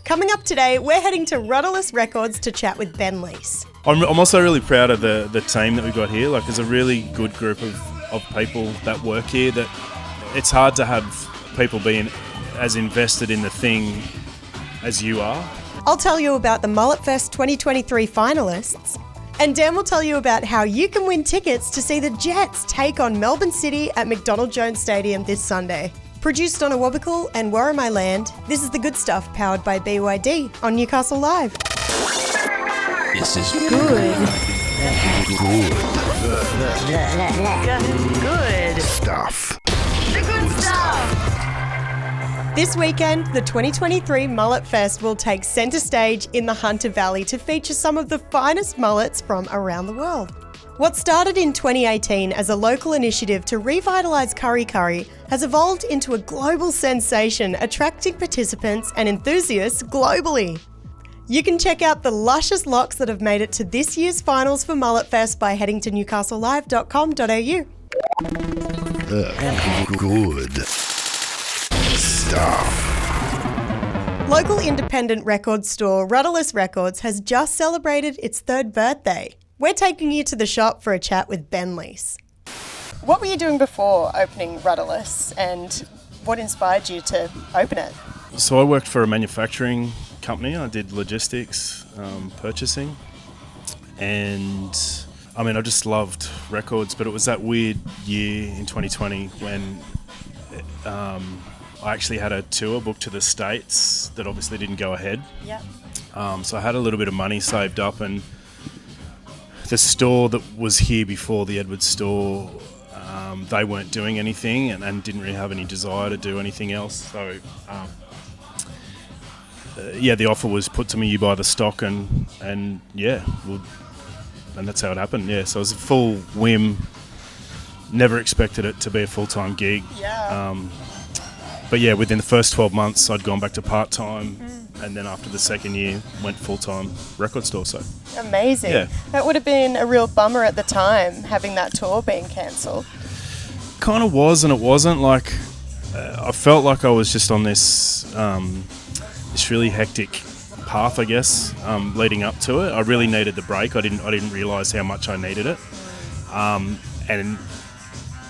Coming up today, we're heading to Rudderless Records to chat with Ben Leese. I'm also really proud of the team that we've got here. Like, there's a really good group of people that work here that it's hard to have people being as invested in the thing as you are. I'll tell you about the Mullet Fest 2023 finalists. And Dan will tell you about how you can win tickets to see the Jets take on Melbourne City at McDonald Jones Stadium this Sunday. Produced on Awabakal and Warramai Land, this is The Good Stuff, powered by BYD on Newcastle Live. This is Good. good stuff. The Good Stuff! This weekend, the 2023 Mullet Fest will take centre stage in the Hunter Valley to feature some of the finest mullets from around the world. What started in 2018 as a local initiative to revitalise curry curry has evolved into a global sensation, attracting participants and enthusiasts globally. You can check out the luscious locks that have made it to this year's finals for Mullet Fest by heading to newcastlelive.com.au. Good stuff. Local independent record store Rudderless Records has just celebrated its 3rd birthday. We're taking you to the shop for a chat with Ben Leese. What were you doing before opening Rudderless, and what inspired you to open it? So I worked for a manufacturing company. I did logistics, purchasing, and I just loved records, but it was that weird year in 2020 when I actually had a tour booked to the States that obviously didn't go ahead. Yeah. So I had a little bit of money saved up, and the store that was here before, the Edwards store, they weren't doing anything and didn't really have any desire to do anything else. So, the offer was put to me, you buy the stock, and that's how it happened. Yeah, so it was a full whim. Never expected it to be a full-time gig. Yeah. But yeah, within the first 12 months, I'd gone back to part-time. And then after the second year, went full-time record store. So amazing. Yeah. That would have been a real bummer at the time, having that tour being cancelled. Kind of was and it wasn't. Like, I felt like I was just on this this really hectic path, I guess, leading up to it. I really needed the break. I didn't realise how much I needed it. And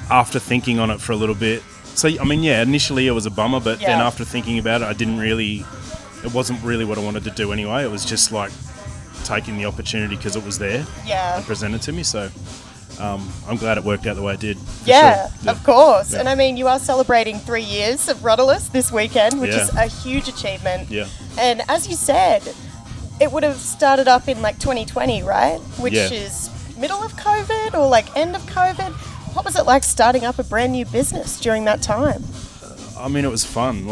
after thinking on it for a little bit, so initially it was a bummer, but then after thinking about it, it wasn't really what I wanted to do anyway. It was just like taking the opportunity because it was there and presented to me. So I'm glad it worked out the way it did. Yeah, sure. Of course. Yeah. And you are celebrating 3 years of Rudderless this weekend, which is a huge achievement. Yeah. And as you said, it would have started up in 2020, right? Which is middle of COVID or end of COVID. What was it like starting up a brand new business during that time? It was fun.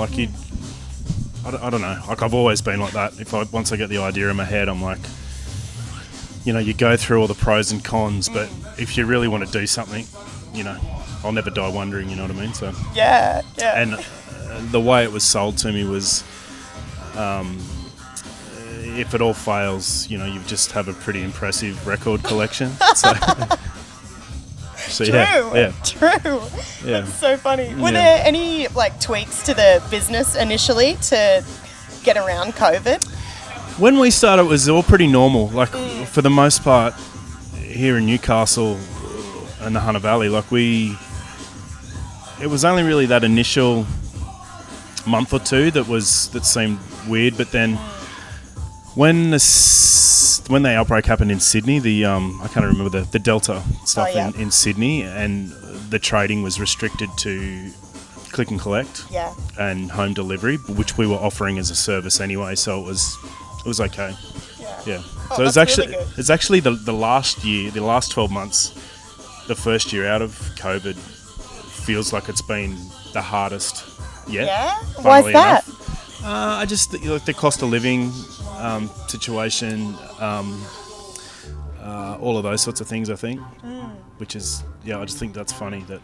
I don't know. I've always been like that. Once I get the idea in my head, I'm like, you go through all the pros and cons, but if you really want to do something, I'll never die wondering. You know what I mean? So yeah. And the way it was sold to me was, if it all fails, you just have a pretty impressive record collection. So True. Yeah. Yeah. That's so funny. Were there any tweaks to the business initially to get around COVID? When we started, it was all pretty normal. For the most part, here in Newcastle and the Hunter Valley, it was only really that initial month or two that seemed weird. But then when the outbreak happened in Sydney, I can't remember the Delta stuff in Sydney, and the trading was restricted to click and collect and home delivery, which we were offering as a service anyway. So it was okay. Yeah. Oh, So it's actually the last year, the last 12 months, the first year out of COVID feels like it's been the hardest yet. Yeah. Why is that? I just the cost of living situation, all of those sorts of things. I think, which is I just think that's funny that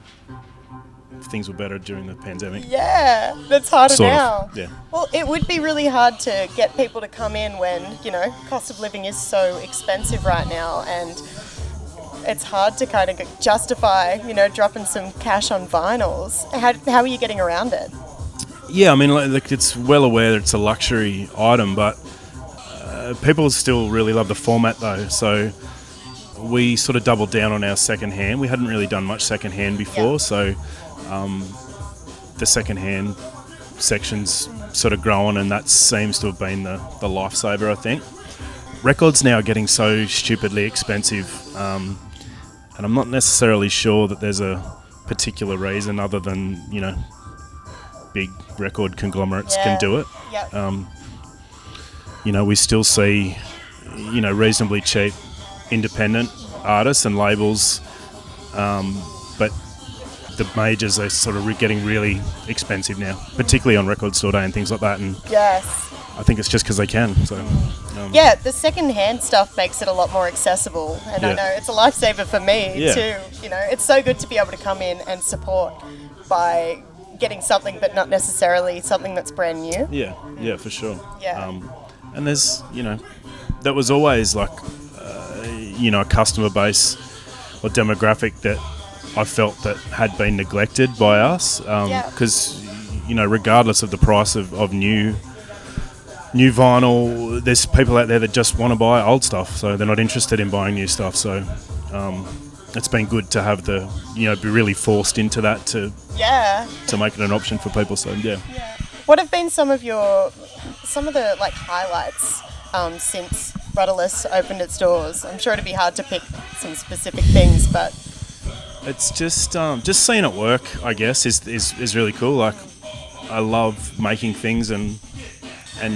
things were better during the pandemic. Yeah, that's harder Sort now. of, yeah. Well, it would be really hard to get people to come in when, cost of living is so expensive right now, and it's hard to kind of justify, dropping some cash on vinyls. How are you getting around it? Yeah, I mean, like it's well aware that it's a luxury item, but people still really love the format though. So we sort of doubled down on our second hand. We hadn't really done much second hand before, so the second hand section's sort of grown, and that seems to have been the lifesaver, I think. Records now are getting so stupidly expensive, and I'm not necessarily sure that there's a particular reason other than, big record conglomerates can do it. Yep. We still see, reasonably cheap independent artists and labels, but the majors are sort of getting really expensive now, particularly on Record Store Day and things like that. And Yes. I think it's just because they can. So Yeah, the second-hand stuff makes it a lot more accessible, and I Yeah. know it's a lifesaver for me Yeah. too. It's so good to be able to come in and support by getting something, but not necessarily something that's brand new. Yeah, for sure. Yeah. And there's, that was always like, a customer base or demographic that I felt that had been neglected by us, because, regardless of the price of new vinyl, there's people out there that just want to buy old stuff, so they're not interested in buying new stuff. So it's been good to have be really forced into that to make it an option for people. So yeah. What have been some of the highlights since Rudderless opened its doors? I'm sure it'd be hard to pick some specific things, but it's just seeing it work, I guess, is really cool. Like, I love making things and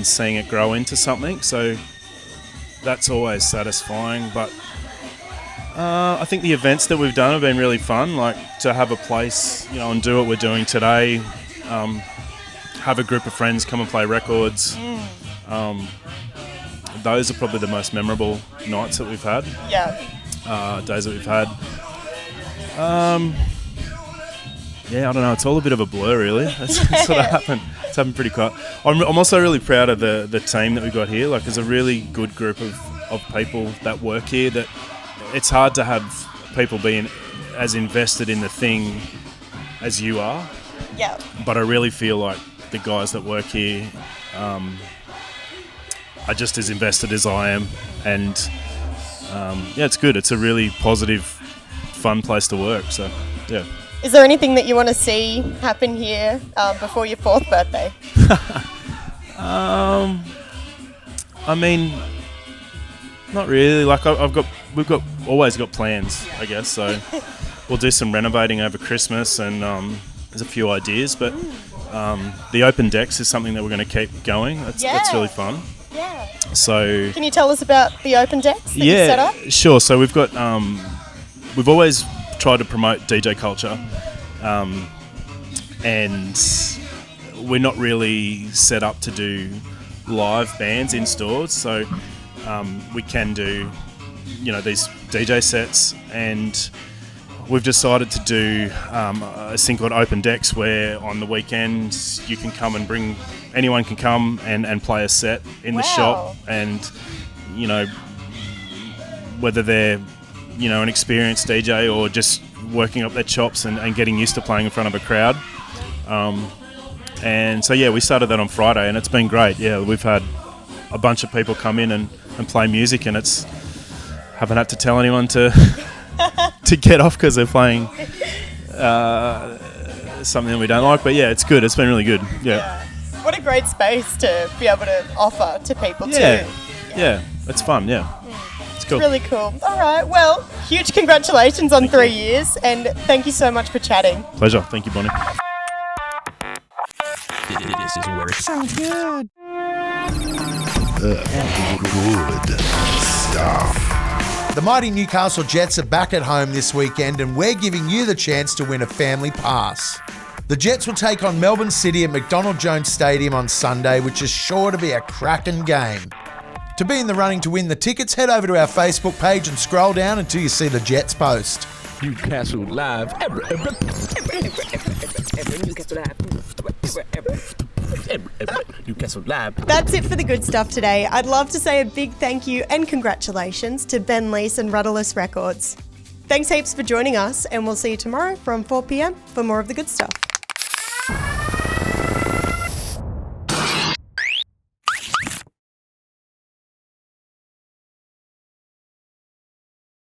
seeing it grow into something, so that's always satisfying. But I think the events that we've done have been really fun, like to have a place, and do what we're doing today, have a group of friends come and play records. Those are probably the most memorable nights that we've had. Days that we've had. I don't know. It's all a bit of a blur, really. It's sort of happened. It's happened pretty quick. I'm also really proud of the team that we've got here. Like, there's a really good group of people that work here. That it's hard to have people being as invested in the thing as you are. yeah. But I really feel like the guys that work here are just as invested as I am, and it's good. It's a really positive, fun place to work. So yeah. Is there anything that you want to see happen here before your 4th birthday? I mean, not really. Like, we've always got plans, I guess. So we'll do some renovating over Christmas, and there's a few ideas. But the open decks is something that we're going to keep going. That's really fun. Yeah. So Can you tell us about the open decks that you set up? Sure. So we've got we've always tried to promote DJ culture, and we're not really set up to do live bands in stores. So we can do these DJ sets, and we've decided to do a thing called open decks, where on the weekends you can come and anyone can come and play a set in the shop, and whether they're an experienced DJ or just working up their chops and getting used to playing in front of a crowd. And so we started that on Friday, and it's been great. Yeah, we've had a bunch of people come in and play music, and haven't had to tell anyone to to get off because they're playing something that we don't like. But yeah, it's good. It's been really good. Yeah. What a great space to be able to offer to people too. Yeah, it's fun. Yeah. It's cool. Really cool. All right. Well, huge congratulations on 3 years, and thank you so much for chatting. Pleasure. Thank you, Bonnie. This is where it sounds Good. good stuff. The mighty Newcastle Jets are back at home this weekend, and we're giving you the chance to win a family pass. The Jets will take on Melbourne City at McDonald Jones Stadium on Sunday, which is sure to be a cracking game. To be in the running to win the tickets, head over to our Facebook page and scroll down until you see the Jets post. Newcastle Live. Newcastle Live. That's it for the good stuff today. I'd love to say a big thank you and congratulations to Ben Leese and Rudderless Records. Thanks heaps for joining us, and we'll see you tomorrow from 4 p.m. for more of the good stuff.